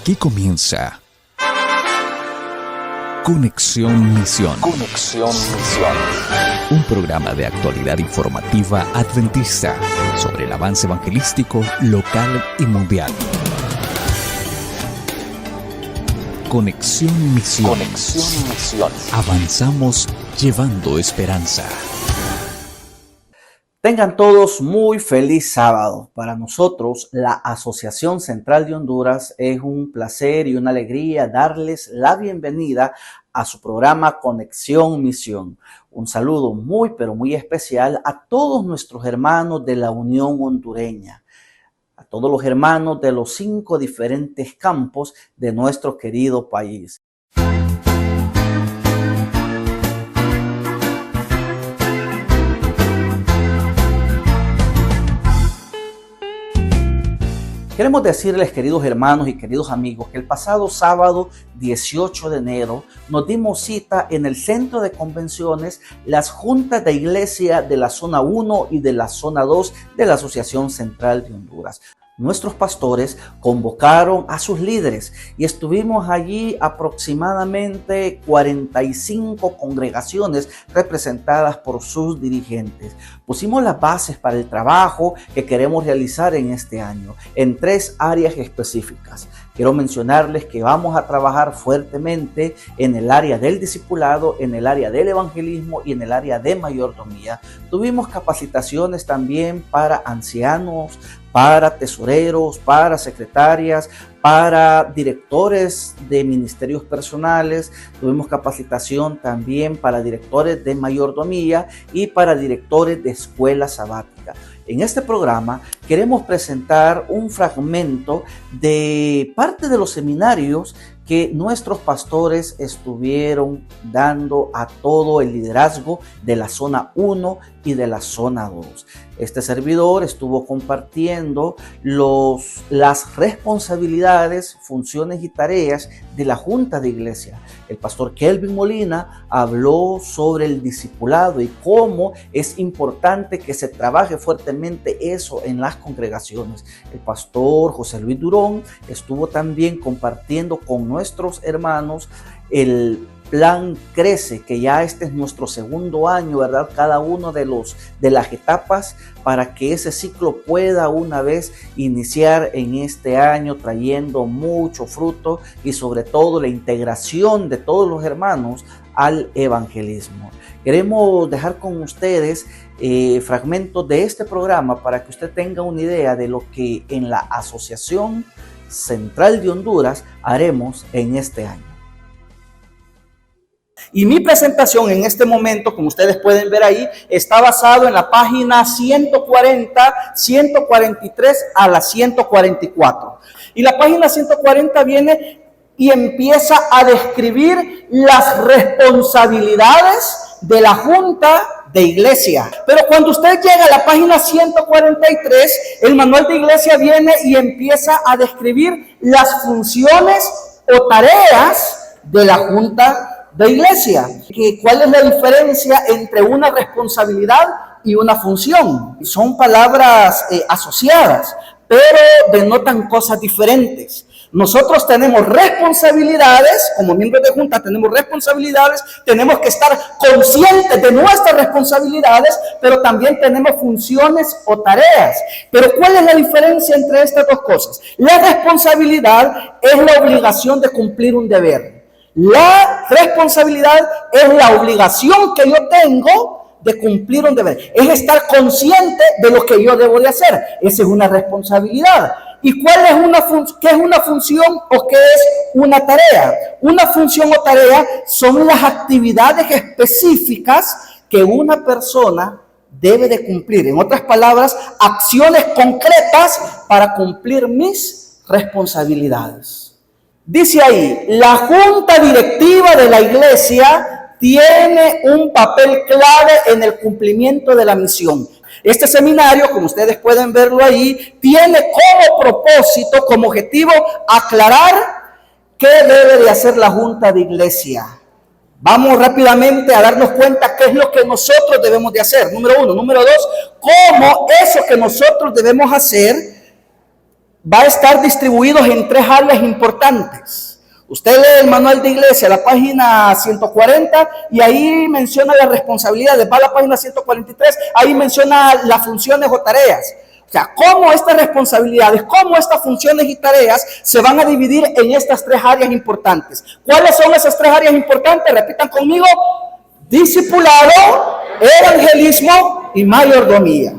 Aquí comienza Conexión Misión. Conexión Misión. Un programa de actualidad informativa adventista sobre el avance evangelístico local y mundial. Conexión Misión. Conexión Misión. Avanzamos llevando esperanza. Tengan todos muy feliz sábado. Para nosotros, la Asociación Central de Honduras, es un placer y una alegría darles la bienvenida a su programa Conexión Misión. Un saludo muy, pero muy especial a todos nuestros hermanos de la Unión Hondureña, a todos los hermanos de los 5 diferentes campos de nuestro querido país. Queremos decirles, queridos hermanos y queridos amigos, que el pasado sábado 18 de enero nos dimos cita en el centro de convenciones las juntas de iglesia de la zona 1 y de la zona 2 de la Asociación Central de Honduras. Nuestros pastores convocaron a sus líderes y estuvimos allí aproximadamente 45 congregaciones representadas por sus dirigentes. Pusimos las bases para el trabajo que queremos realizar en este año en 3 áreas específicas. Quiero mencionarles que vamos a trabajar fuertemente en el área del discipulado, en el área del evangelismo y en el área de mayordomía. Tuvimos capacitaciones también para ancianos, para tesoreros, para secretarias, para directores de ministerios personales. Tuvimos capacitación también para directores de mayordomía y para directores de escuela sabática. En este programa queremos presentar un fragmento de parte de los seminarios que nuestros pastores estuvieron dando a todo el liderazgo de la zona 1 y de la zona 2. Este servidor estuvo compartiendo las responsabilidades, funciones y tareas de la Junta de Iglesia. El pastor Kelvin Molina habló sobre el discipulado y cómo es importante que se trabaje fuertemente eso en las congregaciones. El pastor José Luis Durón estuvo también compartiendo con nuestros hermanos el plan Crece, que ya este es nuestro segundo año, ¿verdad? Cada uno de las etapas para que ese ciclo pueda una vez iniciar en este año trayendo mucho fruto y sobre todo la integración de todos los hermanos al evangelismo. Queremos dejar con ustedes fragmentos de este programa para que usted tenga una idea de lo que en la Asociación Central de Honduras haremos en este año. Y mi presentación en este momento, como ustedes pueden ver ahí, está basado en la página 140, 143 a la 144. Y la página 140 viene y empieza a describir las responsabilidades de la Junta de Iglesia. Pero cuando usted llega a la página 143, el manual de iglesia viene y empieza a describir las funciones o tareas de la Junta de Iglesia. ¿Cuál es la diferencia entre una responsabilidad y una función? Son palabras asociadas, pero denotan cosas diferentes. Nosotros tenemos responsabilidades, como miembros de junta tenemos responsabilidades, tenemos que estar conscientes de nuestras responsabilidades, pero también tenemos funciones o tareas. Pero ¿cuál es la diferencia entre estas dos cosas? La responsabilidad es la obligación de cumplir un deber. La responsabilidad es la obligación que yo tengo de cumplir un deber. Es estar consciente de lo que yo debo de hacer. Esa es una responsabilidad. ¿Y qué es una función o qué es una tarea? Una función o tarea son las actividades específicas que una persona debe de cumplir. En otras palabras, acciones concretas para cumplir mis responsabilidades. Dice ahí, la junta directiva de la iglesia tiene un papel clave en el cumplimiento de la misión. Este seminario, como ustedes pueden verlo ahí, tiene como propósito, como objetivo, aclarar qué debe de hacer la Junta de Iglesia. Vamos rápidamente a darnos cuenta qué es lo que nosotros debemos de hacer. Número 1. Número 2, cómo eso que nosotros debemos hacer va a estar distribuidos en 3 áreas importantes. Usted lee el manual de iglesia, la página 140, y ahí menciona las responsabilidades. Va a la página 143, ahí menciona las funciones o tareas. O sea, cómo estas responsabilidades, cómo estas funciones y tareas se van a dividir en estas 3 áreas importantes. ¿Cuáles son esas 3 áreas importantes? Repitan conmigo: discipulado, evangelismo y mayordomía.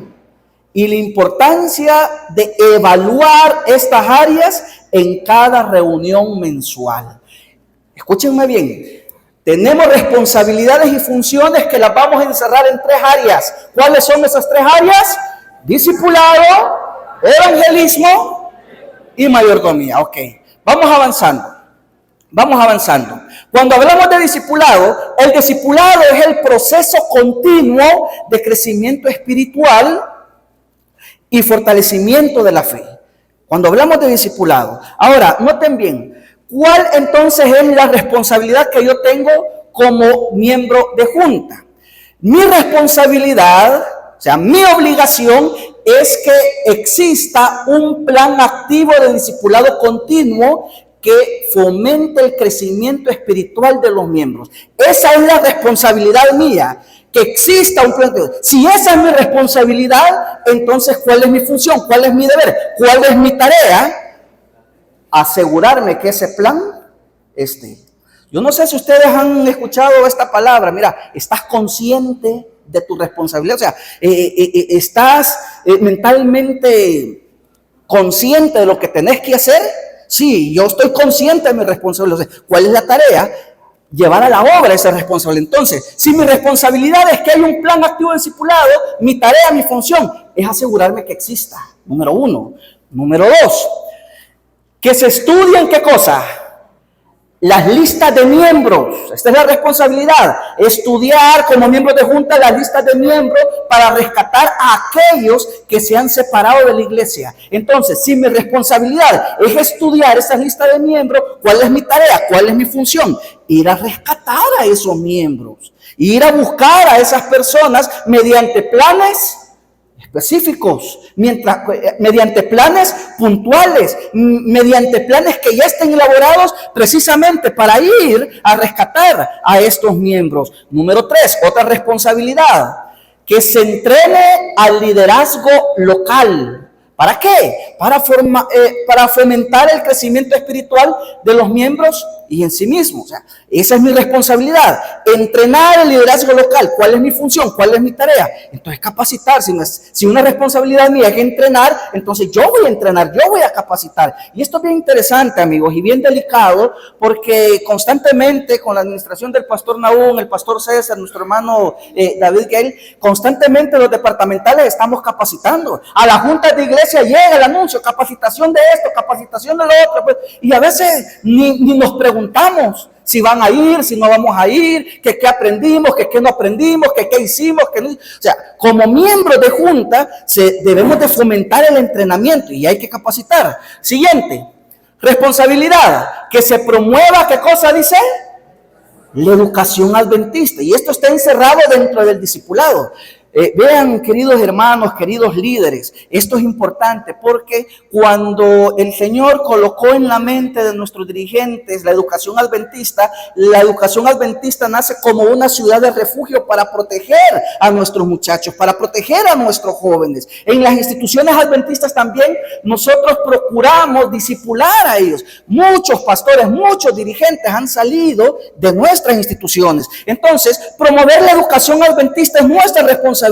Y la importancia de evaluar estas áreas en cada reunión mensual. Escúchenme bien. Tenemos responsabilidades y funciones que las vamos a encerrar en 3 áreas. ¿Cuáles son esas 3 áreas? Discipulado, evangelismo y mayordomía. Ok, vamos avanzando. Vamos avanzando. Cuando hablamos de discipulado, el discipulado es el proceso continuo de crecimiento espiritual y fortalecimiento de la fe. Cuando hablamos de discipulado. Ahora, noten bien, ¿cuál entonces es la responsabilidad que yo tengo como miembro de junta? Mi responsabilidad, o sea, mi obligación es que exista un plan activo de discipulado continuo que fomente el crecimiento espiritual de los miembros. Esa es la responsabilidad mía, que exista un plan. Si esa es mi responsabilidad, entonces ¿cuál es mi función? ¿Cuál es mi deber? ¿Cuál es mi tarea? Asegurarme que ese plan esté. Yo no sé si ustedes han escuchado esta palabra. Mira, estás consciente de tu responsabilidad. O sea, estás mentalmente consciente de lo que tenés que hacer. Sí, yo estoy consciente de mi responsabilidad. ¿Cuál es la tarea? Llevar a la obra esa responsabilidad. Entonces, si mi responsabilidad es que hay un plan activo de discipulado, mi tarea, mi función es asegurarme que exista. Número 1. Número 2, que se estudien ¿qué cosa? Las listas de miembros. Esta es la responsabilidad. Estudiar como miembros de junta las listas de miembros para rescatar a aquellos que se han separado de la iglesia. Entonces, si mi responsabilidad es estudiar esas listas de miembros, ¿cuál es mi tarea? ¿Cuál es mi función? Ir a rescatar a esos miembros. Ir a buscar a esas personas mediante planes específicos, mediante planes puntuales, mediante planes que ya estén elaborados precisamente para ir a rescatar a estos miembros. Número 3, otra responsabilidad, que se entrene al liderazgo local. ¿Para qué? Para fomentar el crecimiento espiritual de los miembros y en sí mismos. O sea, esa es mi responsabilidad. Entrenar el liderazgo local. ¿Cuál es mi función? ¿Cuál es mi tarea? Entonces, capacitar. Si una responsabilidad mía es entrenar, entonces yo voy a entrenar, yo voy a capacitar. Y esto es bien interesante, amigos, y bien delicado, porque constantemente con la administración del pastor Nahum, el pastor César, nuestro hermano David Gael, constantemente los departamentales estamos capacitando. A las juntas de iglesia llega el anuncio, capacitación de esto, capacitación de lo otro, pues, y a veces ni nos preguntamos si van a ir, si no vamos a ir, que qué aprendimos, que qué no aprendimos, que qué hicimos, que no. O sea, como miembros de junta debemos de fomentar el entrenamiento y hay que capacitar. Siguiente, responsabilidad, que se promueva, ¿qué cosa dice? La educación adventista, y esto está encerrado dentro del discipulado. Vean, queridos hermanos, queridos líderes, esto es importante porque cuando el Señor colocó en la mente de nuestros dirigentes la educación adventista nace como una ciudad de refugio para proteger a nuestros muchachos, para proteger a nuestros jóvenes. En las instituciones adventistas también nosotros procuramos discipular a ellos. Muchos pastores, muchos dirigentes han salido de nuestras instituciones. Entonces, promover la educación adventista es nuestra responsabilidad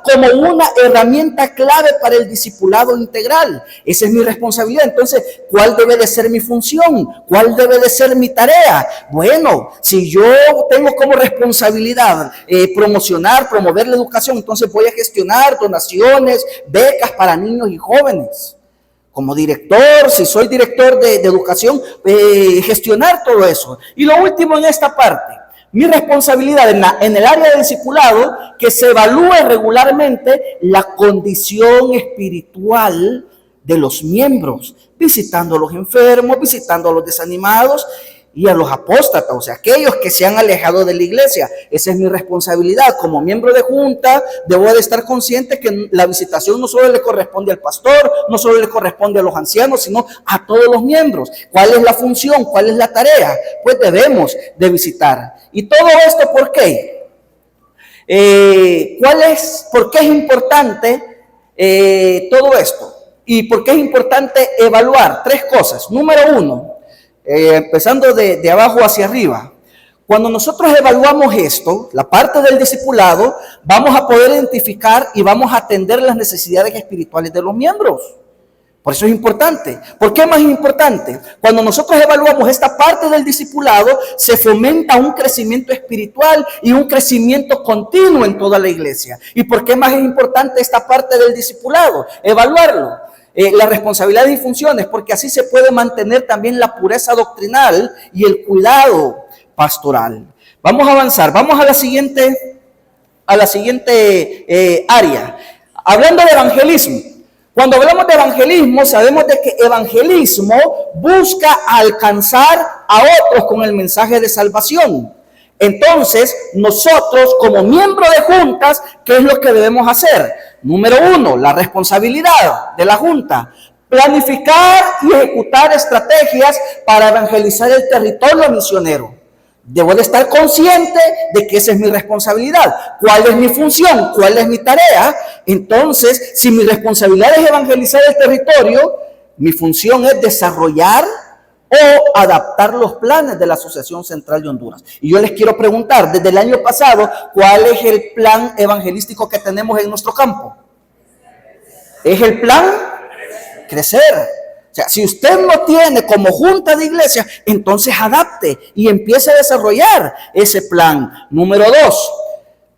como una herramienta clave para el discipulado integral. Esa es mi responsabilidad. Entonces, ¿cuál debe de ser mi función? ¿Cuál debe de ser mi tarea? Bueno, si yo tengo como responsabilidad promover la educación, entonces voy a gestionar donaciones, becas para niños y jóvenes. Como director, si soy director de educación, gestionar todo eso. Y lo último en esta parte, mi responsabilidad en el área de discipulado, que se evalúe regularmente la condición espiritual de los miembros, visitando a los enfermos, visitando a los desanimados, y a los apóstatas, o sea, aquellos que se han alejado de la iglesia. Esa es mi responsabilidad. Como miembro de junta, debo de estar consciente que la visitación no solo le corresponde al pastor, no solo le corresponde a los ancianos, sino a todos los miembros. ¿Cuál es la función? ¿Cuál es la tarea? Pues debemos de visitar. ¿Y todo esto por qué? ¿Por qué es importante todo esto? ¿Y por qué es importante evaluar? 3 cosas. Número 1, empezando de abajo hacia arriba. Cuando nosotros evaluamos esto, la parte del discipulado, vamos a poder identificar y vamos a atender las necesidades espirituales de los miembros. Por eso es importante. ¿Por qué más importante? Cuando nosotros evaluamos esta parte del discipulado, se fomenta un crecimiento espiritual y un crecimiento continuo en toda la iglesia. ¿Y por qué más es importante esta parte del discipulado? Evaluarlo. Las responsabilidades y funciones, porque así se puede mantener también la pureza doctrinal y el cuidado pastoral. Vamos a avanzar, vamos a la siguiente área. Hablando de evangelismo. Cuando hablamos de evangelismo, sabemos de que evangelismo busca alcanzar a otros con el mensaje de salvación. Entonces, nosotros como miembros de juntas, ¿qué es lo que debemos hacer? Número 1, la responsabilidad de la junta. Planificar y ejecutar estrategias para evangelizar el territorio misionero. Debo de estar consciente de que esa es mi responsabilidad. ¿Cuál es mi función? ¿Cuál es mi tarea? Entonces, si mi responsabilidad es evangelizar el territorio, mi función es desarrollar o adaptar los planes de la Asociación Central de Honduras. Y yo les quiero preguntar, desde el año pasado, ¿cuál es el plan evangelístico que tenemos en nuestro campo? ¿Es el plan? Crecer. O sea, si usted no tiene como junta de iglesia, entonces adapte y empiece a desarrollar ese plan. Número 2,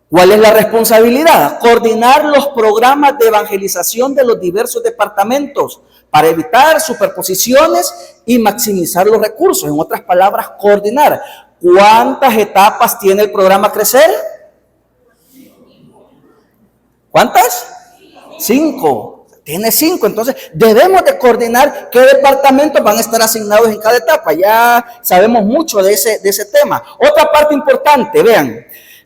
¿cuál es la responsabilidad? Coordinar los programas de evangelización de los diversos departamentos para evitar superposiciones y maximizar los recursos. En otras palabras, coordinar. ¿Cuántas etapas tiene el programa Crecer? ¿Cuántas? 5. Tiene 5, entonces debemos de coordinar qué departamentos van a estar asignados en cada etapa. Ya sabemos mucho de ese tema. Otra parte importante, vean,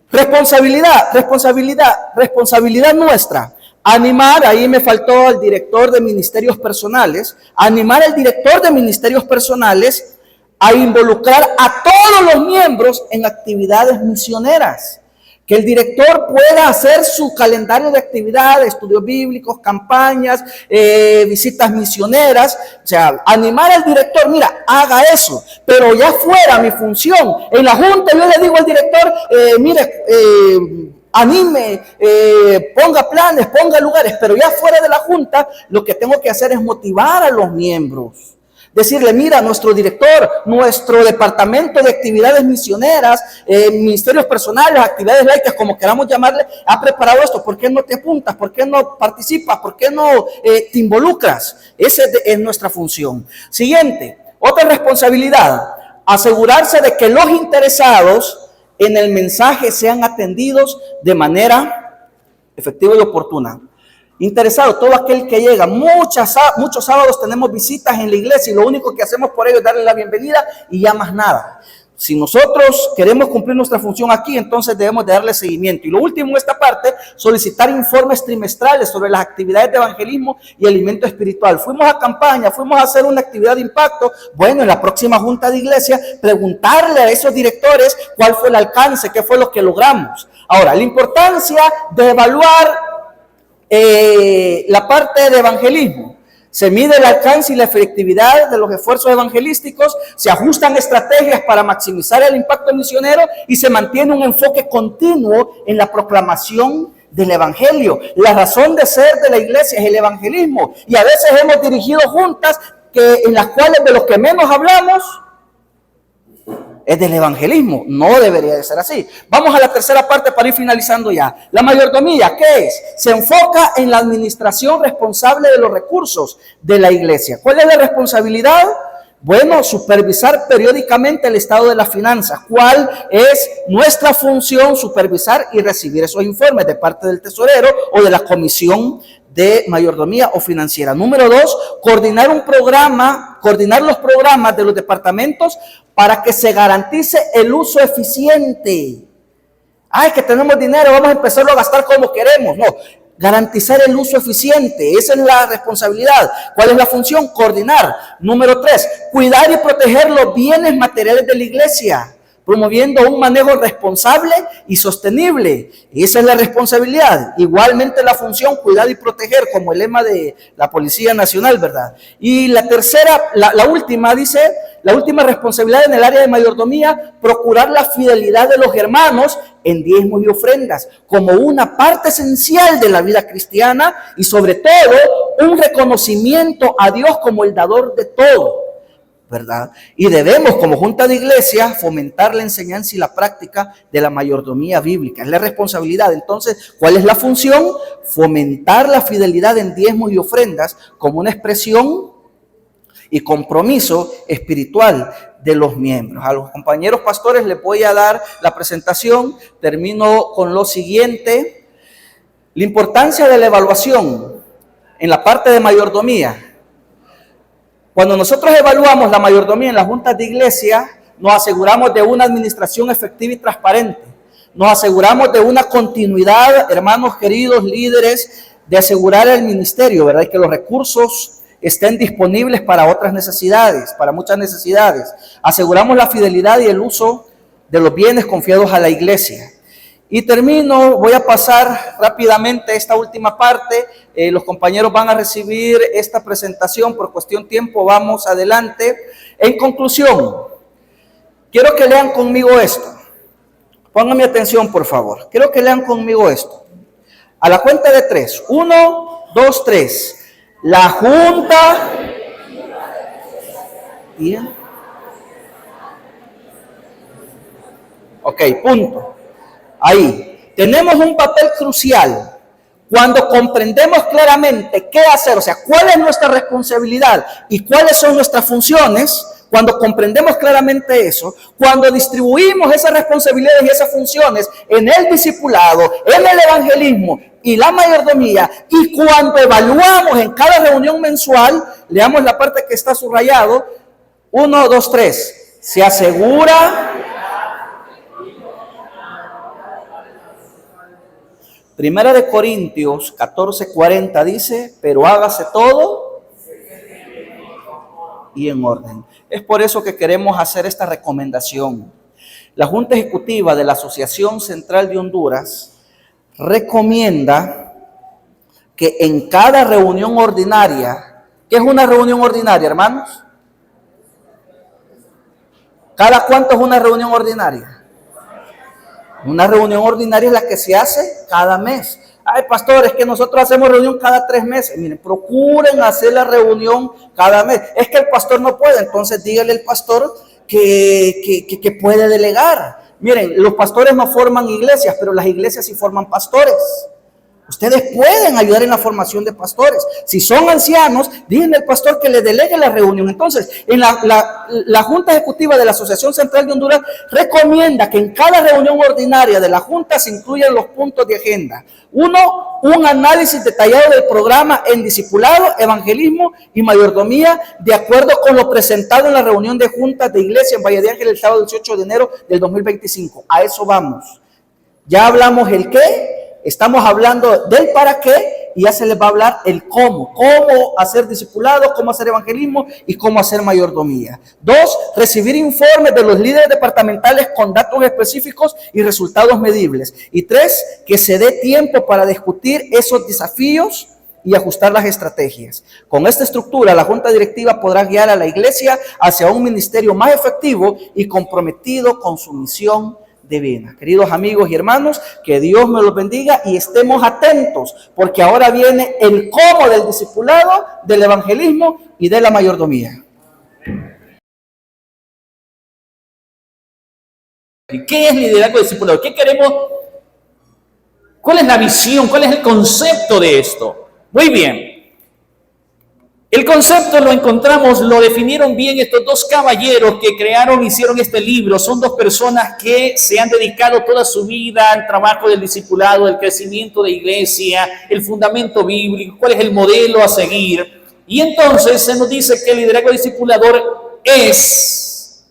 responsabilidad nuestra. Animar, ahí me faltó el director de ministerios personales, animar al director de ministerios personales a involucrar a todos los miembros en actividades misioneras. Que el director pueda hacer su calendario de actividades, estudios bíblicos, campañas, visitas misioneras. O sea, animar al director, mira, haga eso. Pero ya fuera mi función. En la junta yo le digo al director, mire, anime, ponga planes, ponga lugares. Pero ya fuera de la junta, lo que tengo que hacer es motivar a los miembros. Decirle, mira, nuestro director, nuestro departamento de actividades misioneras, ministerios personales, actividades laicas, como queramos llamarle, ha preparado esto. ¿Por qué no te apuntas? ¿Por qué no participas? ¿Por qué no te involucras? Esa es nuestra función. Siguiente, otra responsabilidad, asegurarse de que los interesados en el mensaje sean atendidos de manera efectiva y oportuna. Interesado, todo aquel que llega. Muchos sábados tenemos visitas en la iglesia y lo único que hacemos por ellos es darle la bienvenida y ya más nada. Si nosotros queremos cumplir nuestra función aquí, entonces debemos de darle seguimiento. Y lo último en esta parte, solicitar informes trimestrales sobre las actividades de evangelismo y alimento espiritual. Fuimos a campaña, fuimos a hacer una actividad de impacto. Bueno, en la próxima junta de iglesia, preguntarle a esos directores cuál fue el alcance, qué fue lo que logramos. Ahora, la importancia de evaluar la parte de evangelismo. Se mide el alcance y la efectividad de los esfuerzos evangelísticos, se ajustan estrategias para maximizar el impacto misionero y se mantiene un enfoque continuo en la proclamación del evangelio. La razón de ser de la iglesia es el evangelismo y a veces hemos dirigido juntas en las cuales de los que menos hablamos es del evangelismo. No debería de ser así. Vamos a la tercera parte para ir finalizando ya. La mayordomía, ¿qué es? Se enfoca en la administración responsable de los recursos de la iglesia. ¿Cuál es la responsabilidad? Bueno, supervisar periódicamente el estado de las finanzas. ¿Cuál es nuestra función? Supervisar y recibir esos informes de parte del tesorero o de la comisión de mayordomía o financiera. Número 2, coordinar los programas de los departamentos para que se garantice el uso eficiente. Ay, que tenemos dinero, vamos a empezarlo a gastar como queremos. No, garantizar el uso eficiente, esa es la responsabilidad. ¿Cuál es la función? Coordinar. Número 3, cuidar y proteger los bienes materiales de la iglesia, promoviendo un manejo responsable y sostenible. Esa es la responsabilidad. Igualmente la función, cuidar y proteger, como el lema de la Policía Nacional, ¿verdad? Y la tercera, la última, dice, la última responsabilidad en el área de mayordomía, procurar la fidelidad de los hermanos en diezmos y ofrendas, como una parte esencial de la vida cristiana y sobre todo un reconocimiento a Dios como el dador de todo, ¿verdad? Y debemos, como junta de iglesia, fomentar la enseñanza y la práctica de la mayordomía bíblica. Es la responsabilidad. Entonces, ¿cuál es la función? Fomentar la fidelidad en diezmos y ofrendas como una expresión y compromiso espiritual de los miembros. A los compañeros pastores les voy a dar la presentación. Termino con lo siguiente: la importancia de la evaluación en la parte de mayordomía. Cuando nosotros evaluamos la mayordomía en las juntas de iglesia, nos aseguramos de una administración efectiva y transparente. Nos aseguramos de una continuidad, hermanos queridos, líderes, de asegurar el ministerio, ¿verdad? Y que los recursos estén disponibles para otras necesidades, para muchas necesidades. Aseguramos la fidelidad y el uso de los bienes confiados a la iglesia. Y termino, voy a pasar rápidamente esta última parte. Los compañeros van a recibir esta presentación por cuestión de tiempo. Vamos adelante. En conclusión, quiero que lean conmigo esto. Pónganme atención, por favor. Quiero que lean conmigo esto. A la cuenta de 3. 1, 2, 3. La Junta. Bien. Ok, punto. Ahí. Tenemos un papel crucial. Cuando comprendemos claramente qué hacer, o sea, cuál es nuestra responsabilidad y cuáles son nuestras funciones, cuando comprendemos claramente eso, cuando distribuimos esas responsabilidades y esas funciones en el discipulado, en el evangelismo y la mayordomía, y cuando evaluamos en cada reunión mensual, leamos la parte que está subrayado, 1, 2, 3, se asegura. Primera de Corintios 14:40 dice, pero hágase todo y en orden. Es por eso que queremos hacer esta recomendación. La Junta Ejecutiva de la Asociación Central de Honduras recomienda que en cada reunión ordinaria, ¿qué es una reunión ordinaria, hermanos? ¿Cada cuánto es una reunión ordinaria? Una reunión ordinaria es la que se hace cada mes. Ay, pastor, es que nosotros hacemos reunión cada 3 meses. Miren, procuren hacer la reunión cada mes. Es que el pastor no puede, entonces dígale al pastor que puede delegar. Miren, los pastores no forman iglesias, pero las iglesias sí forman pastores. Ustedes pueden ayudar en la formación de pastores. Si son ancianos, díganle al pastor que le delegue la reunión. Entonces, en la Junta Ejecutiva de la Asociación Central de Honduras recomienda que en cada reunión ordinaria de la Junta se incluyan los puntos de agenda. 1, un análisis detallado del programa en discipulado, evangelismo y mayordomía, de acuerdo con lo presentado en la reunión de juntas de iglesia en Valle de Ángel el sábado 18 de enero del 2025. A eso vamos. Ya hablamos el qué. Estamos hablando del para qué y ya se les va a hablar el cómo hacer discipulado, cómo hacer evangelismo y cómo hacer mayordomía. 2, recibir informes de los líderes departamentales con datos específicos y resultados medibles. Y 3, que se dé tiempo para discutir esos desafíos y ajustar las estrategias. Con esta estructura, la Junta Directiva podrá guiar a la iglesia hacia un ministerio más efectivo y comprometido con su misión divina. Queridos amigos y hermanos, que Dios me los bendiga y estemos atentos, porque ahora viene el cómo del discipulado, del evangelismo y de la mayordomía. ¿Qué es liderazgo discipulado? ¿Qué queremos? ¿Cuál es la visión? ¿Cuál es el concepto de esto? Muy bien. El concepto lo encontramos, lo definieron bien estos dos caballeros que hicieron este libro. Son dos personas que se han dedicado toda su vida al trabajo del discipulado, el crecimiento de iglesia, el fundamento bíblico, cuál es el modelo a seguir. Y entonces se nos dice que el liderazgo discipulador es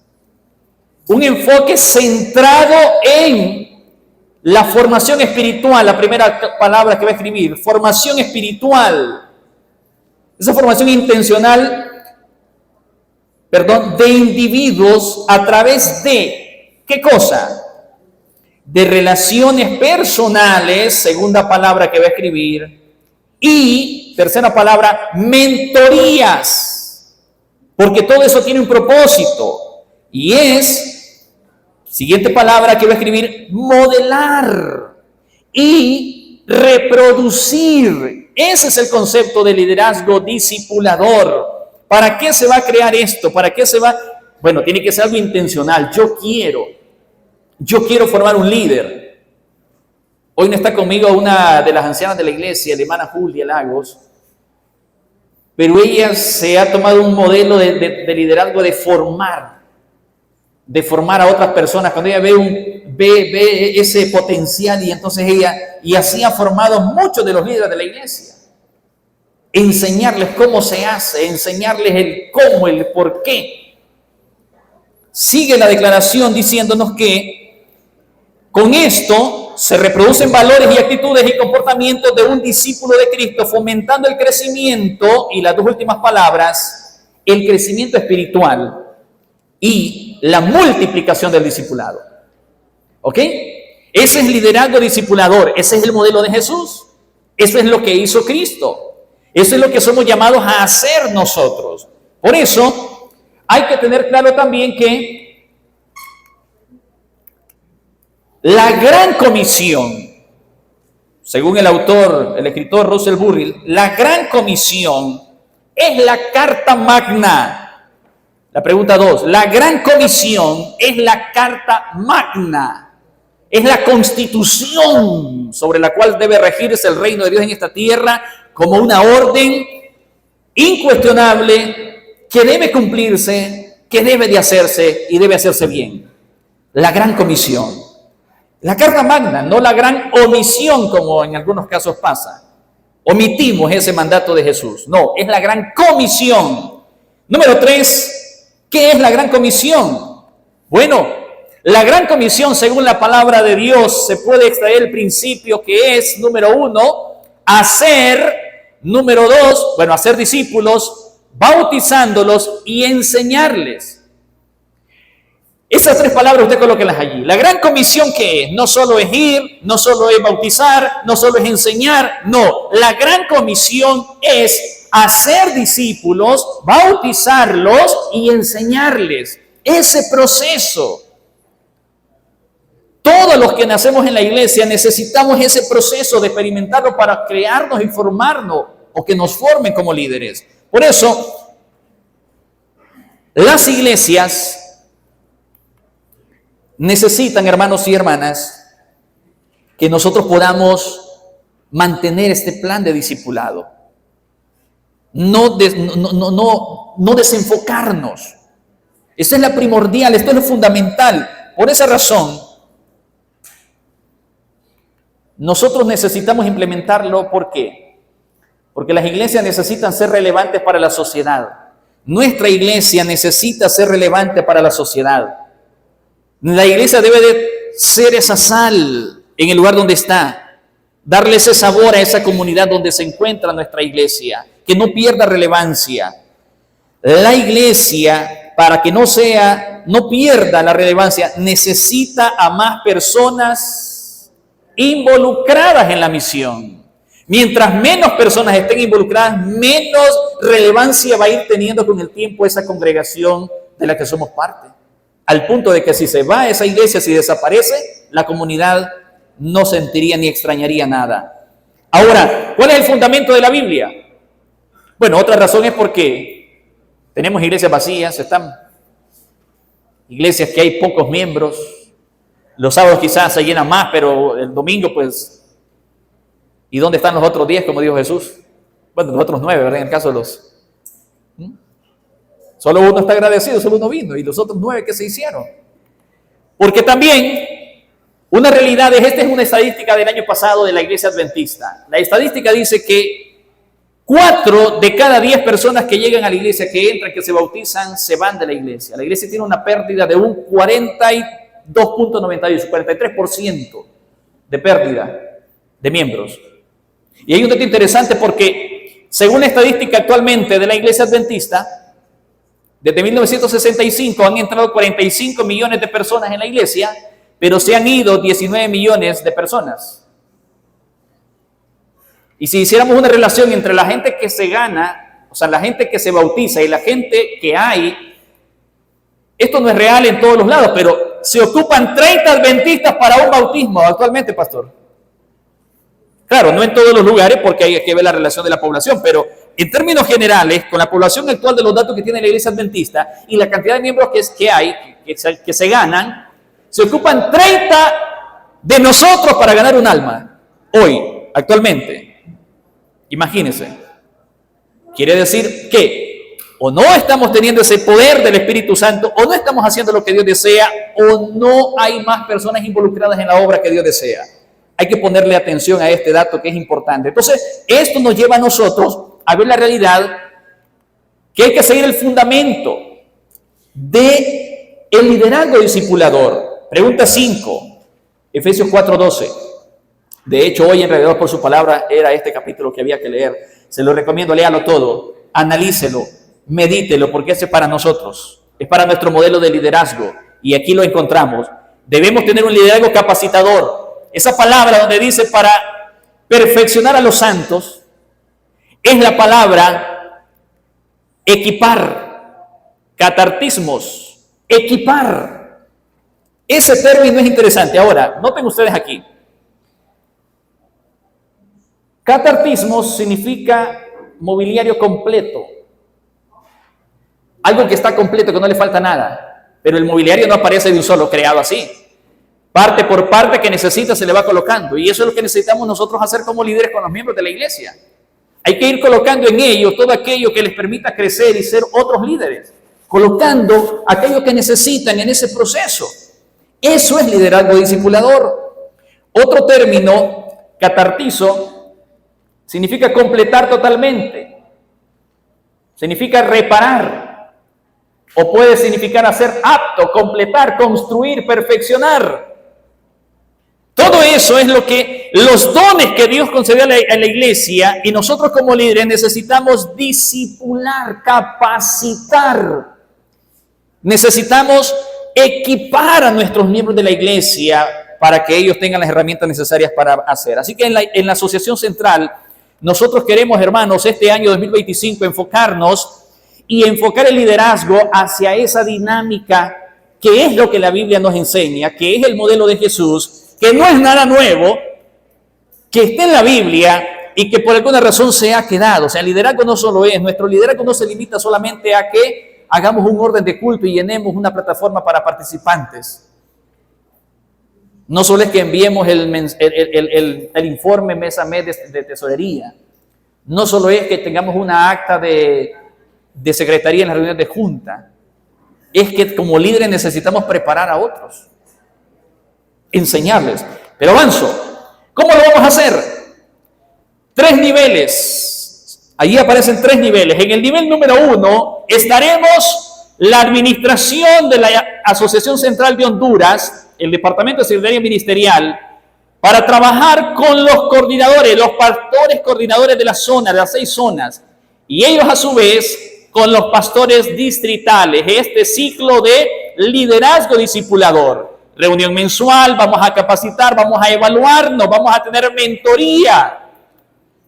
un enfoque centrado en la formación espiritual. La primera palabra que va a escribir, formación espiritual. Esa formación intencional, de individuos a través de, ¿qué cosa? De relaciones personales, segunda palabra que va a escribir, y tercera palabra, mentorías, porque todo eso tiene un propósito, y es, siguiente palabra que va a escribir, modelar y reproducir. Ese es el concepto de liderazgo discipulador. ¿Para qué se va a crear esto? ¿Para qué se va? Bueno, tiene que ser algo intencional. Yo quiero formar un líder. Hoy no está conmigo una de las ancianas de la iglesia, la hermana Julia Lagos, pero ella se ha tomado un modelo de liderazgo de formar a otras personas. Cuando ella ve ese potencial, y entonces y así ha formado muchos de los líderes de la iglesia. Enseñarles cómo se hace, enseñarles el cómo, el por qué. Sigue la declaración diciéndonos que con esto se reproducen valores y actitudes y comportamientos de un discípulo de Cristo, fomentando el crecimiento, y las dos últimas palabras, el crecimiento espiritual y la multiplicación del discipulado. ¿Ok? Ese es liderazgo discipulador, ese es el modelo de Jesús, eso es lo que hizo Cristo, eso es lo que somos llamados a hacer nosotros. Por eso hay que tener claro también que la gran comisión, según el escritor Russell Burrill, la gran comisión es la carta magna. La pregunta 2, la gran comisión es la carta magna. Es la constitución sobre la cual debe regirse el reino de Dios en esta tierra, como una orden incuestionable que debe cumplirse, que debe de hacerse y debe hacerse bien. La gran comisión. La carta magna, no la gran omisión como en algunos casos pasa. Omitimos ese mandato de Jesús. No, es la gran comisión. Número 3, ¿qué es la gran comisión? Bueno, la gran comisión, según la palabra de Dios, se puede extraer el principio que es, número 1, hacer, número 2, hacer discípulos, bautizándolos y enseñarles. Esas 3 palabras usted colóquelas allí. La gran comisión, ¿qué es? No solo es ir, no solo es bautizar, no solo es enseñar, no. La gran comisión es hacer discípulos, bautizarlos y enseñarles. Ese proceso. Todos los que nacemos en la iglesia necesitamos ese proceso de experimentarlo para crearnos y formarnos, o que nos formen como líderes. Por eso, las iglesias necesitan, hermanos y hermanas, que nosotros podamos mantener este plan de discipulado. No desenfocarnos. Esta es la primordial, esto es lo fundamental. Por esa razón, nosotros necesitamos implementarlo. ¿Por qué? Porque las iglesias necesitan ser relevantes para la sociedad. Nuestra iglesia necesita ser relevante para la sociedad. La iglesia debe de ser esa sal en el lugar donde está, darle ese sabor a esa comunidad donde se encuentra nuestra iglesia, que no pierda relevancia. La iglesia, para que no pierda la relevancia, necesita a más personas involucradas en la misión. Mientras menos personas estén involucradas, menos relevancia va a ir teniendo con el tiempo esa congregación de la que somos parte. Al punto de que si se va a esa iglesia, si desaparece, la comunidad no sentiría ni extrañaría nada. Ahora, ¿cuál es el fundamento de la Biblia? Bueno, otra razón es porque tenemos iglesias vacías, están iglesias que hay pocos miembros. Los sábados quizás se llenan más, pero el domingo pues... ¿Y dónde están los otros 10, como dijo Jesús? Bueno, los otros 9, ¿verdad? En el caso de los Solo uno está agradecido, solo uno vino. ¿Y los otros 9 qué se hicieron? Porque también una realidad es, esta es una estadística del año pasado de la Iglesia Adventista. La estadística dice que 4 de cada 10 personas que llegan a la iglesia, que entran, que se bautizan, se van de la iglesia. La iglesia tiene una pérdida de un 42.98, 43% de pérdida de miembros. Y hay un dato interesante porque, según la estadística actualmente de la Iglesia Adventista, desde 1965 han entrado 45 millones de personas en la iglesia, pero se han ido 19 millones de personas. Y si hiciéramos una relación entre la gente que se gana, o sea, la gente que se bautiza y la gente que hay, esto no es real en todos los lados, pero se ocupan 30 adventistas para un bautismo actualmente, pastor. Claro, no en todos los lugares porque hay que ver la relación de la población, pero en términos generales, con la población actual de los datos que tiene la Iglesia Adventista y la cantidad de miembros que hay, que se ganan, se ocupan 30 de nosotros para ganar un alma, hoy, actualmente. Imagínense. Quiere decir que o no estamos teniendo ese poder del Espíritu Santo, o no estamos haciendo lo que Dios desea, o no hay más personas involucradas en la obra que Dios desea. Hay que ponerle atención a este dato que es importante. Entonces, esto nos lleva a nosotros a ver la realidad que hay que seguir el fundamento del liderazgo discipulador. Pregunta 5, Efesios 4:12. De hecho, hoy en Alrededor por su Palabra era este capítulo que había que leer. Se lo recomiendo, léalo todo, analícelo, medítelo, porque ese es para nosotros, es para nuestro modelo de liderazgo. Y aquí lo encontramos. Debemos tener un liderazgo capacitador. Esa palabra donde dice para perfeccionar a los santos es la palabra equipar, catartismos, equipar. Ese término es interesante. Ahora, noten ustedes aquí. Catartismos significa mobiliario completo. Algo que está completo, que no le falta nada. Pero el mobiliario no aparece de un solo, creado así. Parte por parte que necesita se le va colocando. Y eso es lo que necesitamos nosotros hacer como líderes con los miembros de la iglesia. Hay que ir colocando en ellos todo aquello que les permita crecer y ser otros líderes. Colocando aquello que necesitan en ese proceso. Eso es liderazgo discipulador. Otro término, catartizo, significa completar totalmente. Significa reparar. O puede significar hacer apto, completar, construir, perfeccionar. Todo eso es lo que los dones que Dios concedió a la iglesia, y nosotros como líderes necesitamos discipular, capacitar. Necesitamos equipar a nuestros miembros de la iglesia para que ellos tengan las herramientas necesarias para hacer. Así que en la Asociación Central, nosotros queremos, hermanos, este año 2025 enfocarnos y enfocar el liderazgo hacia esa dinámica que es lo que la Biblia nos enseña, que es el modelo de Jesús, que no es nada nuevo, que está en la Biblia y que por alguna razón se ha quedado. O sea, el liderazgo no solo es, nuestro liderazgo no se limita solamente a que hagamos un orden de culto y llenemos una plataforma para participantes. No solo es que enviemos el informe mes a mes de tesorería. No solo es que tengamos una acta de secretaría en las reuniones de junta. Es que como líderes necesitamos preparar a otros. Enseñarles. Pero avanzo. ¿Cómo lo vamos a hacer? 3 niveles. Allí aparecen 3 niveles. En el nivel número 1 estaremos la administración de la Asociación Central de Honduras, el Departamento de Secretaría Ministerial, para trabajar con los coordinadores, los pastores coordinadores de la zona, de las 6 zonas, y ellos a su vez con los pastores distritales, este ciclo de liderazgo discipulador. Reunión mensual, vamos a capacitar, vamos a evaluarnos, vamos a tener mentoría.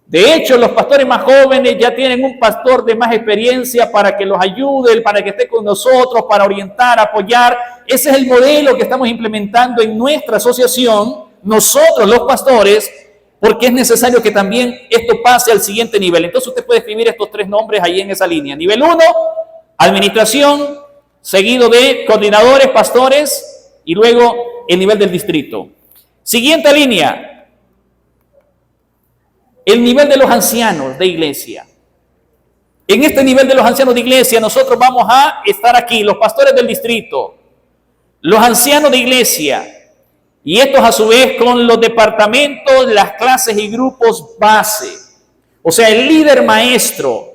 De hecho, los pastores más jóvenes ya tienen un pastor de más experiencia para que los ayude, para que esté con nosotros, para orientar, apoyar. Ese es el modelo que estamos implementando en nuestra asociación, nosotros los pastores, porque es necesario que también esto pase al siguiente nivel. Entonces usted puede escribir estos 3 nombres ahí en esa línea. Nivel 1, administración, seguido de coordinadores, pastores, y luego el nivel del distrito. Siguiente línea, el nivel de los ancianos de iglesia. En este nivel de los ancianos de iglesia, nosotros vamos a estar aquí, los pastores del distrito, los ancianos de iglesia, y estos a su vez con los departamentos, las clases y grupos base. O sea, el líder maestro,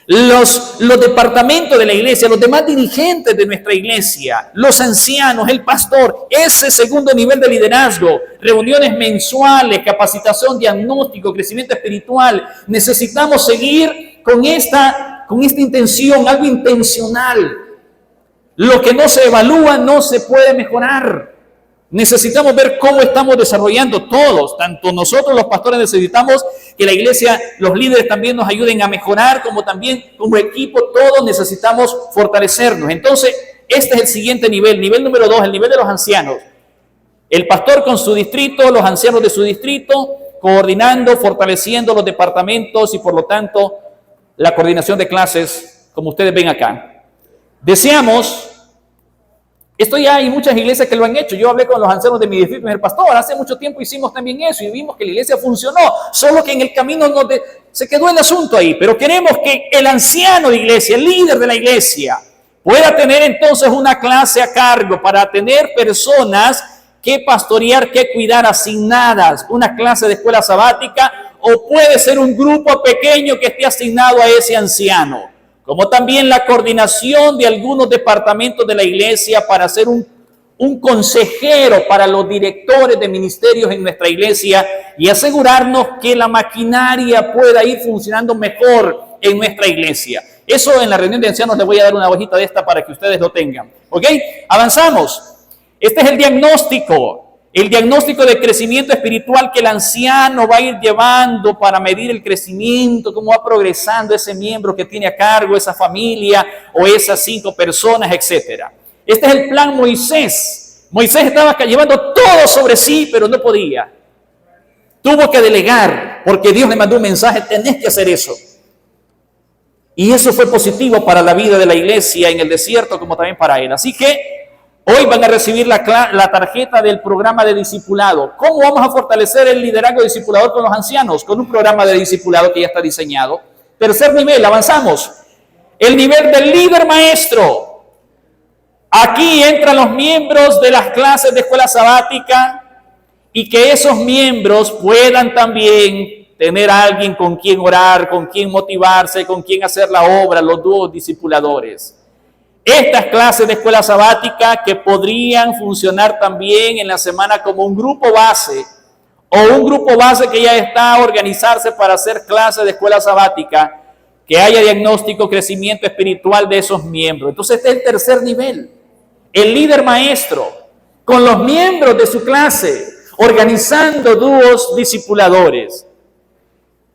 los departamentos de la iglesia, los demás dirigentes de nuestra iglesia, los ancianos, el pastor, ese segundo nivel de liderazgo, reuniones mensuales, capacitación, diagnóstico, crecimiento espiritual. Necesitamos seguir con esta intención, algo intencional. Lo que no se evalúa no se puede mejorar. Necesitamos ver cómo estamos desarrollando todos, tanto nosotros los pastores necesitamos que la iglesia, los líderes también nos ayuden a mejorar, como también como equipo, todos necesitamos fortalecernos. Entonces, este es el siguiente nivel, nivel número 2, el nivel de los ancianos. El pastor con su distrito, los ancianos de su distrito, coordinando, fortaleciendo los departamentos y por lo tanto la coordinación de clases, como ustedes ven acá. Deseamos... Esto ya hay muchas iglesias que lo han hecho. Yo hablé con los ancianos de mi distrito y el pastor. Hace mucho tiempo hicimos también eso y vimos que la iglesia funcionó. Solo que en el camino se quedó el asunto ahí. Pero queremos que el anciano de iglesia, el líder de la iglesia, pueda tener entonces una clase a cargo para tener personas que pastorear, que cuidar asignadas. Una clase de escuela sabática o puede ser un grupo pequeño que esté asignado a ese anciano. Como también la coordinación de algunos departamentos de la iglesia para ser un consejero para los directores de ministerios en nuestra iglesia y asegurarnos que la maquinaria pueda ir funcionando mejor en nuestra iglesia. Eso en la reunión de ancianos les voy a dar una hojita de esta para que ustedes lo tengan. ¿Ok? Avanzamos. Este es el diagnóstico de crecimiento espiritual que el anciano va a ir llevando para medir el crecimiento, cómo va progresando ese miembro que tiene a cargo, esa familia o esas 5 personas, etc. Este es el plan Moisés. Moisés estaba llevando todo sobre sí, pero no podía. Tuvo que delegar, porque Dios le mandó un mensaje, tenés que hacer eso. Y eso fue positivo para la vida de la iglesia en el desierto, como también para él. Así que hoy van a recibir la tarjeta del programa de discipulado. ¿Cómo vamos a fortalecer el liderazgo discipulador con los ancianos? Con un programa de discipulado que ya está diseñado. Tercer nivel, avanzamos. El nivel del líder maestro. Aquí entran los miembros de las clases de escuela sabática y que esos miembros puedan también tener a alguien con quien orar, con quien motivarse, con quien hacer la obra, los dúos discipuladores. Estas clases de escuela sabática que podrían funcionar también en la semana como un grupo base o un grupo base que ya está a organizarse para hacer clases de escuela sabática, que haya diagnóstico, crecimiento espiritual de esos miembros. Entonces este es el tercer nivel, el líder maestro con los miembros de su clase, organizando dúos discipuladores.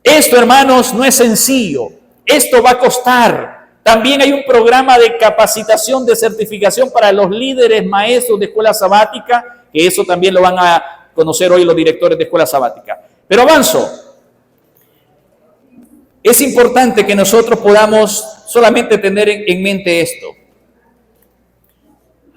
Esto, hermanos, no es sencillo, esto va a costar. También hay un programa de capacitación, de certificación para los líderes maestros de escuela sabática, que eso también lo van a conocer hoy los directores de escuela sabática. Pero avanzo. Es importante que nosotros podamos solamente tener en mente esto.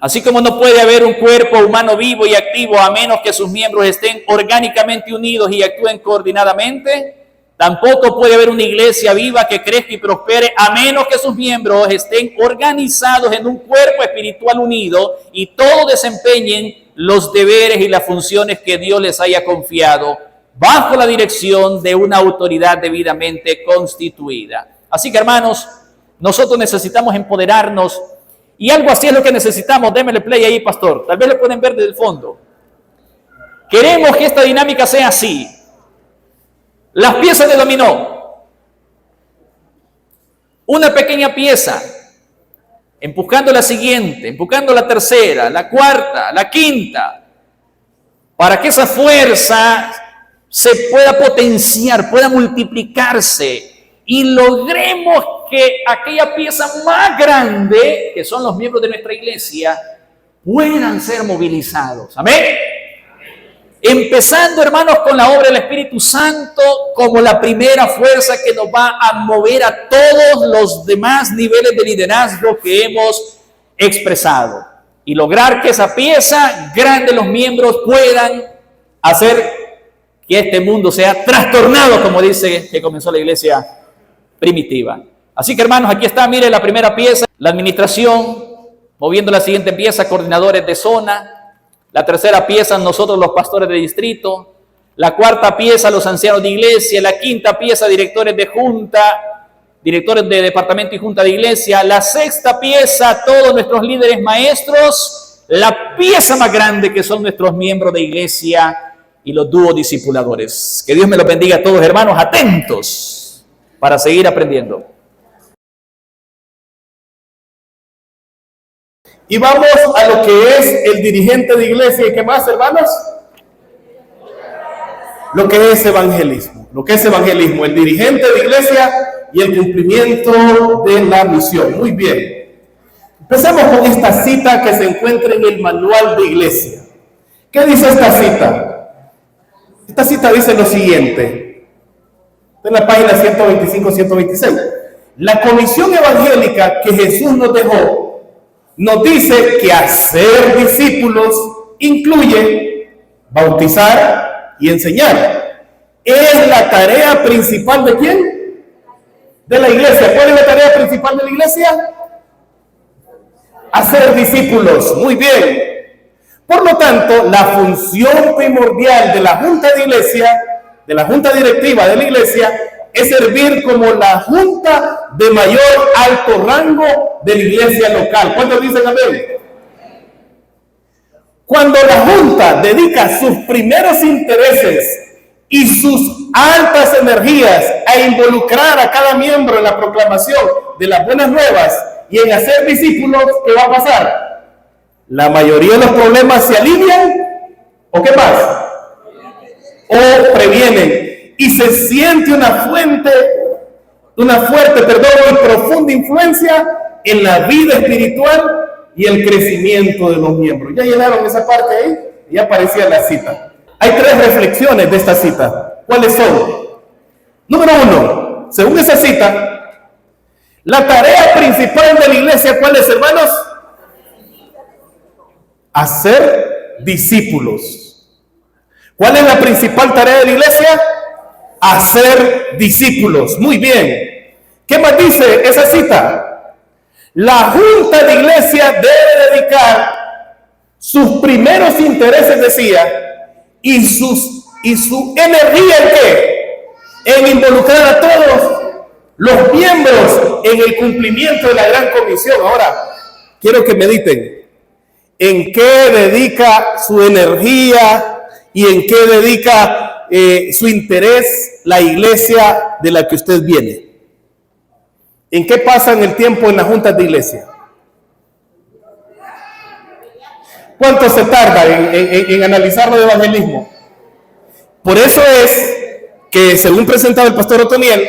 Así como no puede haber un cuerpo humano vivo y activo a menos que sus miembros estén orgánicamente unidos y actúen coordinadamente, tampoco puede haber una iglesia viva que crezca y prospere a menos que sus miembros estén organizados en un cuerpo espiritual unido y todos desempeñen los deberes y las funciones que Dios les haya confiado bajo la dirección de una autoridad debidamente constituida. Así que, hermanos, nosotros necesitamos empoderarnos y algo así es lo que necesitamos. Démele play ahí, pastor. Tal vez lo pueden ver desde el fondo. Queremos que esta dinámica sea así. Las piezas de dominó. Una pequeña pieza, empujando la siguiente, empujando la tercera, la cuarta, la quinta, para que esa fuerza se pueda potenciar, pueda multiplicarse y logremos que aquella pieza más grande, que son los miembros de nuestra iglesia, puedan ser movilizados. Amén. Empezando, hermanos, con la obra del Espíritu Santo como la primera fuerza que nos va a mover a todos los demás niveles de liderazgo que hemos expresado. Y lograr que esa pieza grande, los miembros puedan hacer que este mundo sea trastornado, como dice que comenzó la iglesia primitiva. Así que hermanos, aquí está, mire la primera pieza, la administración, moviendo la siguiente pieza, coordinadores de zona. La tercera pieza, nosotros los pastores de distrito. La cuarta pieza, los ancianos de iglesia. La quinta pieza, directores de junta, directores de departamento y junta de iglesia. La sexta pieza, todos nuestros líderes maestros. La pieza más grande, que son nuestros miembros de iglesia y los dúos discipuladores. Que Dios me los bendiga a todos, hermanos, atentos para seguir aprendiendo. Y vamos a lo que es el dirigente de iglesia. ¿Y qué más, hermanos? Lo que es evangelismo. Lo que es evangelismo, el dirigente de iglesia y el cumplimiento de la misión. Muy bien. Empecemos con esta cita que se encuentra en el manual de iglesia. ¿Qué dice esta cita? Esta cita dice lo siguiente. En la página 125-126. La comisión evangélica que Jesús nos dejó nos dice que hacer discípulos incluye bautizar y enseñar. Es la tarea principal ¿de quién? De la iglesia. ¿Cuál es la tarea principal de la iglesia? Hacer discípulos. Muy bien. Por lo tanto, la función primordial de la junta de iglesia, de la junta directiva de la iglesia, es servir como la junta de mayor alto rango de la iglesia local. ¿Cuántos dicen amén? Cuando la junta dedica sus primeros intereses y sus altas energías a involucrar a cada miembro en la proclamación de las buenas nuevas y en hacer discípulos, ¿qué va a pasar? La mayoría de los problemas se alivian, ¿o qué más? O previenen. Y se siente una fuerte y profunda influencia en la vida espiritual y el crecimiento de los miembros. ¿Ya llenaron esa parte ahí? Ya aparecía la cita. Hay 3 reflexiones de esta cita. ¿Cuáles son? Número 1, según esa cita, la tarea principal de la iglesia, ¿cuál es, hermanos? Hacer discípulos. ¿Cuál es la principal tarea de la iglesia? Hacer discípulos. Muy bien. ¿Qué más dice esa cita? La junta de iglesia debe dedicar sus primeros intereses, decía, y su energía ¿en qué? En involucrar a todos los miembros en el cumplimiento de la gran comisión. Ahora, quiero que mediten. ¿En qué dedica su energía y en qué dedica su interés la iglesia de la que usted viene? ¿En qué pasan el tiempo en las juntas de iglesia? ¿Cuánto se tarda en analizar lo de evangelismo? Por eso es que, según presentaba el pastor Otoniel,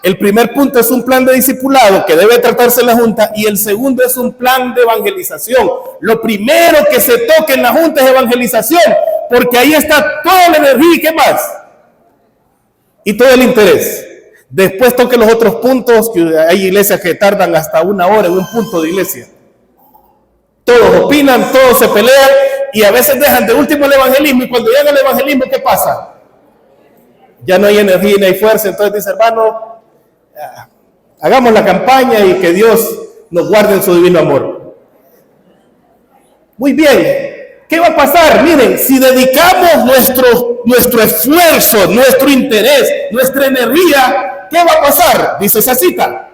el primer punto es un plan de discipulado que debe tratarse en la junta, y el segundo es un plan de evangelización. Lo primero que se toca en la junta es evangelización, porque ahí está toda la energía y qué más, y todo el interés. Después toque los otros puntos, que hay iglesias que tardan hasta 1 hora en un punto de iglesia. Todos opinan, todos se pelean y a veces dejan de último el evangelismo, y cuando llega el evangelismo, ¿qué pasa? Ya no hay energía ni hay fuerza. Entonces dice, hermano, hagamos la campaña y que Dios nos guarde en su divino amor. Muy bien. ¿Qué va a pasar? Miren, si dedicamos nuestro esfuerzo, nuestro interés, nuestra energía, ¿qué va a pasar? Dice esa cita.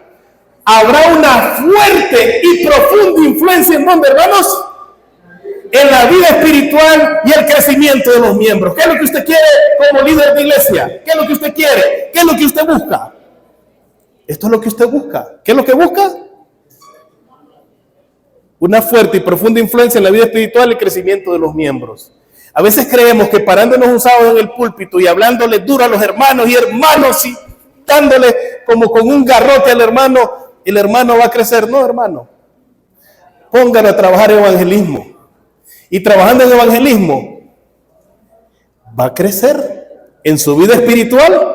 Habrá una fuerte y profunda influencia en ¿dónde, hermanos? En la vida espiritual y el crecimiento de los miembros. ¿Qué es lo que usted quiere como líder de iglesia? ¿Qué es lo que usted quiere? ¿Qué es lo que usted busca? Esto es lo que usted busca. ¿Qué es lo que busca? Una fuerte y profunda influencia en la vida espiritual y el crecimiento de los miembros. A veces creemos que parándonos un sábado en el púlpito y hablándole duro a los hermanos y dándole como con un garrote al hermano, el hermano va a crecer. No, hermano. Póngalo a trabajar en evangelismo. Y trabajando en evangelismo, va a crecer en su vida espiritual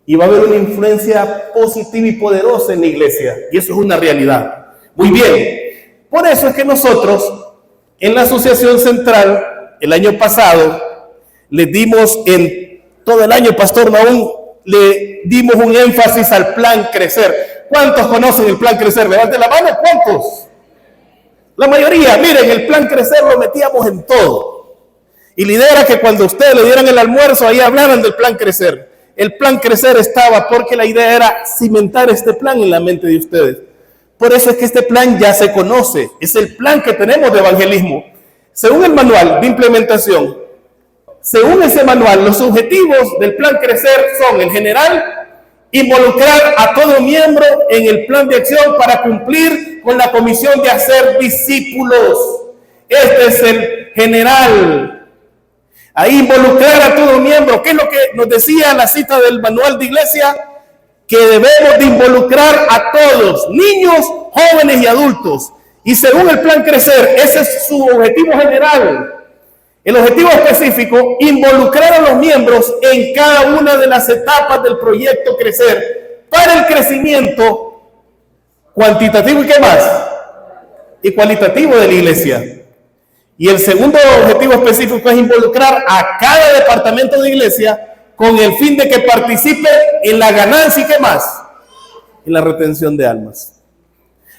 y va a haber una influencia positiva y poderosa en la iglesia. Y eso es una realidad. Muy bien, por eso es que nosotros en la Asociación Central el año pasado les dimos en todo el año, Pastor Naúm, le dimos un énfasis al plan Crecer. ¿Cuántos conocen el plan Crecer? Levanten la mano, ¿cuántos? La mayoría. Miren, el plan Crecer lo metíamos en todo. Y la idea era que cuando ustedes le dieran el almuerzo, ahí hablaran del plan Crecer. El plan Crecer estaba porque la idea era cimentar este plan en la mente de ustedes. Por eso es que este plan ya se conoce. Es el plan que tenemos de evangelismo. Según el manual de implementación, según ese manual, los objetivos del plan Crecer son, en general, involucrar a todo miembro en el plan de acción para cumplir con la comisión de hacer discípulos. Este es el general. Ahí involucrar a todo miembro. ¿Qué es lo que nos decía la cita del manual de iglesia? Que debemos de involucrar a todos, niños, jóvenes y adultos. Y según el plan Crecer, ese es su objetivo general. El objetivo específico, involucrar a los miembros en cada una de las etapas del proyecto Crecer para el crecimiento cuantitativo y ¿qué más? Y cualitativo de la iglesia. Y el segundo objetivo específico es involucrar a cada departamento de iglesia con el fin de que participe en la ganancia y ¿qué más? En la retención de almas.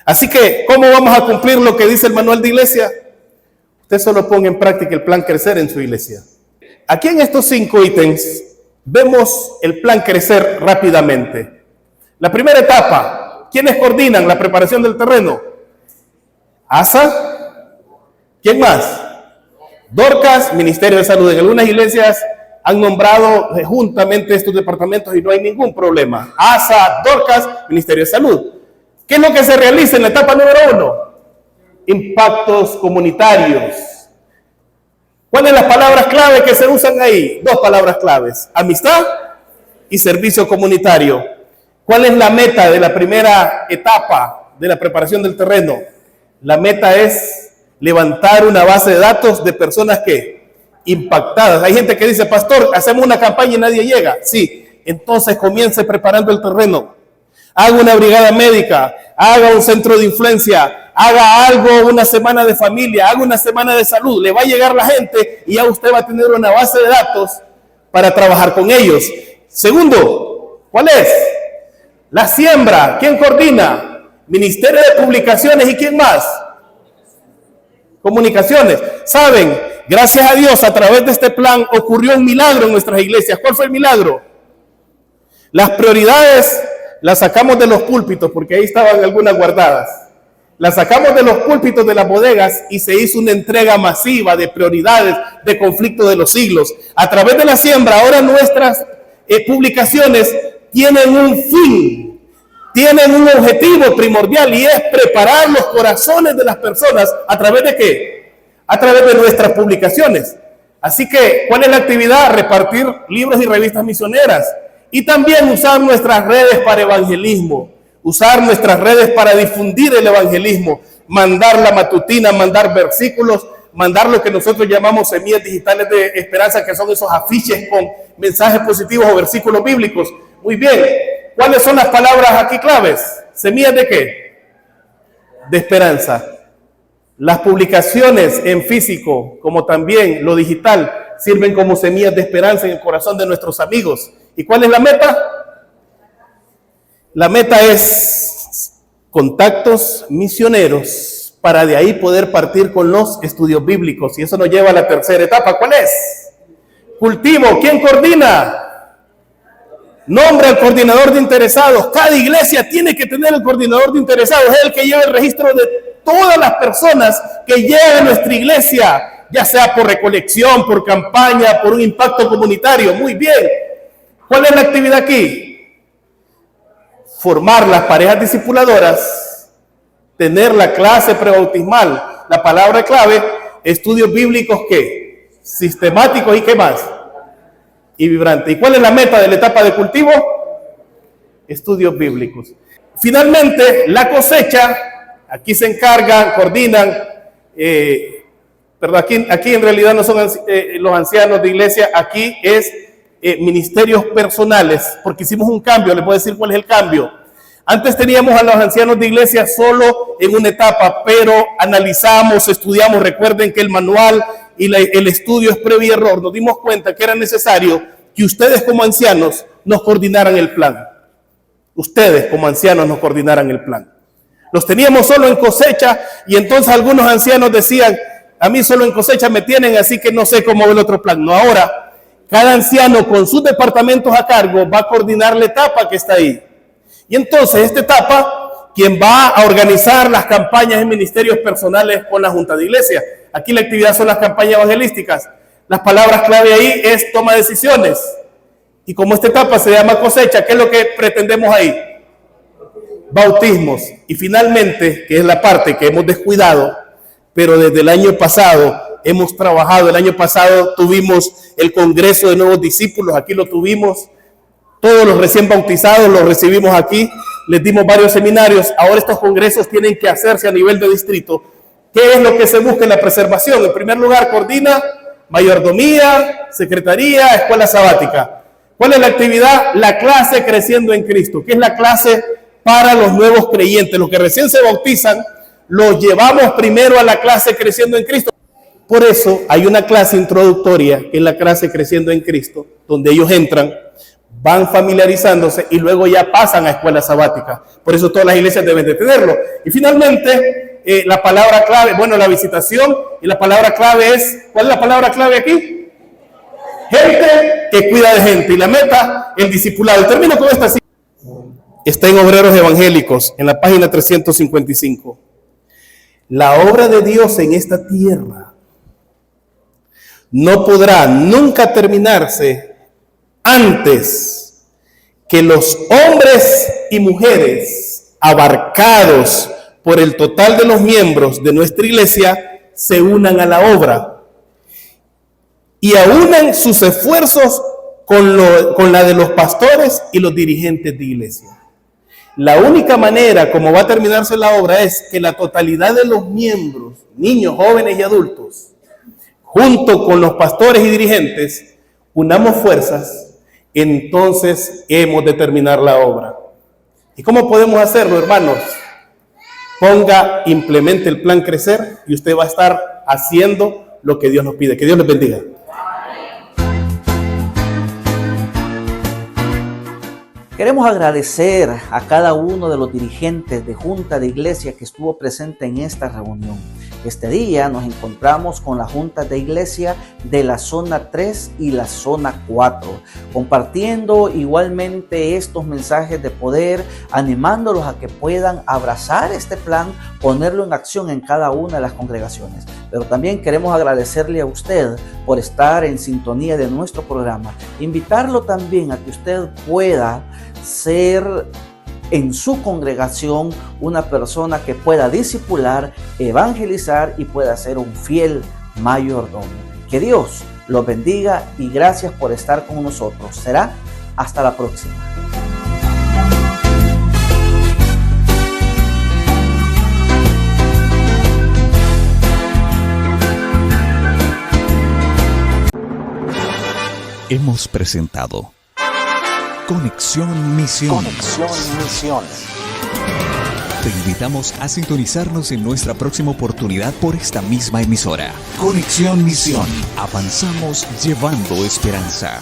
Así que, ¿cómo vamos a cumplir lo que dice el manual de iglesia? Usted solo ponga en práctica el plan Crecer en su iglesia. Aquí en estos 5 ítems vemos el plan Crecer rápidamente. La primera etapa, ¿quiénes coordinan la preparación del terreno? ASA. ¿Quién más? Dorcas, Ministerio de Salud. En algunas iglesias han nombrado juntamente estos departamentos y no hay ningún problema. ASA, Dorcas, Ministerio de Salud. ¿Qué es lo que se realiza en la etapa número 1? Impactos comunitarios. ¿Cuáles son las palabras clave que se usan ahí? 2 palabras claves: amistad y servicio comunitario. ¿Cuál es la meta de la primera etapa de la preparación del terreno? La meta es levantar una base de datos de personas que impactadas. Hay gente que dice: pastor, hacemos una campaña y nadie llega. Sí, entonces comience preparando el terreno. Haga una brigada médica, haga un centro de influencia, haga algo, una semana de familia, haga una semana de salud. Le va a llegar la gente y ya usted va a tener una base de datos para trabajar con ellos. Segundo, ¿cuál es? La siembra. ¿Quién coordina? Ministerio de Publicaciones. ¿Y quién más? Comunicaciones. Saben, gracias a Dios, a través de este plan ocurrió un milagro en nuestras iglesias. ¿Cuál fue el milagro? Las prioridades las sacamos de los púlpitos, porque ahí estaban algunas guardadas. Las sacamos de los púlpitos de las bodegas y se hizo una entrega masiva de prioridades de conflicto de los siglos. A través de la siembra, ahora nuestras publicaciones tienen un fin, tienen un objetivo primordial, y es preparar los corazones de las personas. ¿A través de qué? A través de nuestras publicaciones. Así que, ¿cuál es la actividad? Repartir libros y revistas misioneras. Y también usar nuestras redes para evangelismo, usar nuestras redes para difundir el evangelismo, mandar la matutina, mandar versículos, mandar lo que nosotros llamamos semillas digitales de esperanza, que son esos afiches con mensajes positivos o versículos bíblicos. Muy bien, ¿cuáles son las palabras aquí claves? ¿Semillas de qué? De esperanza. Las publicaciones en físico, como también lo digital, sirven como semillas de esperanza en el corazón de nuestros amigos. ¿Y cuál es la meta? La meta es contactos misioneros para de ahí poder partir con los estudios bíblicos. Y eso nos lleva a la tercera etapa. ¿Cuál es? Cultivo. ¿Quién coordina? Nombre al coordinador de interesados. Cada iglesia tiene que tener el coordinador de interesados. Es el que lleva el registro de todas las personas que llegan a nuestra iglesia, ya sea por recolección, por campaña, por un impacto comunitario. Muy bien. ¿Cuál es la actividad aquí? Formar las parejas discipuladoras, tener la clase prebautismal. La palabra clave: estudios bíblicos, ¿qué? Sistemáticos y ¿qué más? Y vibrantes. ¿Y cuál es la meta de la etapa de cultivo? Estudios bíblicos. Finalmente, la cosecha. Aquí se encargan, coordinan, pero aquí en realidad no son los ancianos de iglesia, aquí es ministerios personales, porque hicimos un cambio. Les voy a decir cuál es el cambio. Antes teníamos a los ancianos de iglesia solo en una etapa, pero analizamos, estudiamos. Recuerden que el manual y el estudio es prueba y error. Nos dimos cuenta que era necesario que ustedes como ancianos nos coordinaran el plan. Ustedes como ancianos nos coordinaran el plan. Los teníamos solo en cosecha y entonces algunos ancianos decían, a mí solo en cosecha me tienen, así que no sé cómo va el otro plan. No, ahora cada anciano con sus departamentos a cargo va a coordinar la etapa que está ahí. Y entonces esta etapa, quien va a organizar las campañas en ministerios personales con la Junta de Iglesia. Aquí la actividad son las campañas evangelísticas. Las palabras clave ahí es toma de decisiones. Y como esta etapa se llama cosecha, ¿qué es lo que pretendemos ahí? Bautismos. Y finalmente, que es la parte que hemos descuidado, pero desde el año pasado hemos trabajado. El año pasado tuvimos el Congreso de Nuevos Discípulos, aquí lo tuvimos. Todos los recién bautizados los recibimos aquí. Les dimos varios seminarios. Ahora estos congresos tienen que hacerse a nivel de distrito. ¿Qué es lo que se busca en la preservación? En primer lugar, coordina mayordomía, secretaría, escuela sabática. ¿Cuál es la actividad? La clase Creciendo en Cristo, que es la clase para los nuevos creyentes. Los que recién se bautizan, los llevamos primero a la clase Creciendo en Cristo. Por eso hay una clase introductoria, que es la clase Creciendo en Cristo, donde ellos entran, van familiarizándose y luego ya pasan a escuela sabática. Por eso todas las iglesias deben de tenerlo. Y finalmente, la palabra clave, bueno, la visitación, y la palabra clave es, ¿cuál es la palabra clave aquí? Gente que cuida de gente. Y la meta, el discipulado. Termino con esta cita. Está en Obreros Evangélicos, en la página 355. La obra de Dios en esta tierra no podrá nunca terminarse antes que los hombres y mujeres abarcados por el total de los miembros de nuestra iglesia se unan a la obra y aunan sus esfuerzos con la de los pastores y los dirigentes de iglesia. La única manera como va a terminarse la obra es que la totalidad de los miembros, niños, jóvenes y adultos, junto con los pastores y dirigentes, unamos fuerzas, entonces hemos de terminar la obra. ¿Y cómo podemos hacerlo, hermanos? Implemente el plan Crecer y usted va a estar haciendo lo que Dios nos pide. Que Dios les bendiga. Queremos agradecer a cada uno de los dirigentes de Junta de Iglesia que estuvo presente en esta reunión. Este día nos encontramos con la Junta de Iglesia de la zona 3 y la zona 4, compartiendo igualmente estos mensajes de poder, animándolos a que puedan abrazar este plan, ponerlo en acción en cada una de las congregaciones. Pero también queremos agradecerle a usted por estar en sintonía de nuestro programa, invitarlo también a que usted pueda ser en su congregación una persona que pueda discipular, evangelizar y pueda ser un fiel mayordomo. Que Dios los bendiga y gracias por estar con nosotros. Será hasta la próxima. Hemos presentado Conexión Misión. Conexión Misión. Te invitamos a sintonizarnos en nuestra próxima oportunidad por esta misma emisora. Conexión Misión. Avanzamos llevando esperanza.